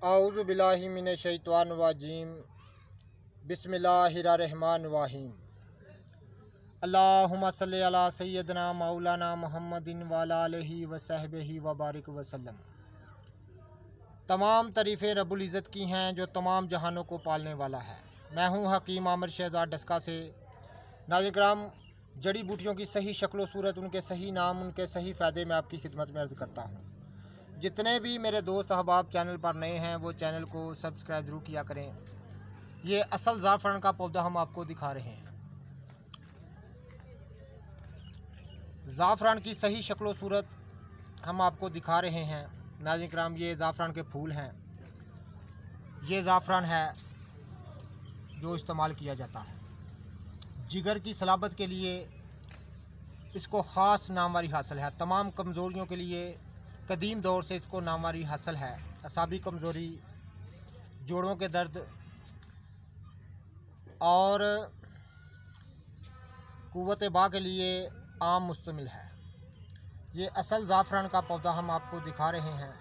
आऊज़ु बिल्लाहि मिनश शैतानिर रजीम। बिस्मिल्लाहिर्रहमानिर्रहीम। अल्लाहुम्मा सल्लि अला सय्यदना मौलाना मुहम्मदिन व अला आलिहि व सहबिहि व बारिक वसल्लम। तमाम तारीफ़ें रब्बुल इज़्ज़त की हैं जो तमाम जहानों को पालने वाला है। मैं हूँ हकीम आमिर शहज़ाद डस्का से। नाज़रीन किराम, जड़ी बूटियों की सही शक्ल सूरत, उनके सही नाम, उनके सही फ़ायदे मैं आपकी खिदमत में अर्ज़ करता हूँ। जितने भी मेरे दोस्त अहबाब चैनल पर नए हैं वो चैनल को सब्सक्राइब ज़रूर किया करें। ये असल ज़ाफ़रान का पौधा हम आपको दिखा रहे हैं। ज़ाफ़रान की सही शक्ल सूरत हम आपको दिखा रहे हैं। नाज़रीन किराम, ये ज़ाफ़रान के फूल हैं। ये ज़ाफ़रान है जो इस्तेमाल किया जाता है जिगर की सलाबत के लिए। इसको ख़ास नामवारी हासिल है। तमाम कमज़ोरियों के लिए कदीम दौर से इसको नामवारी हासिल है। असाबी कमज़ोरी, जोड़ों के दर्द और कुव्वत बा के लिए आम मुस्तमिल है। ये असल ज़ाफ़रान का पौधा हम आपको दिखा रहे हैं।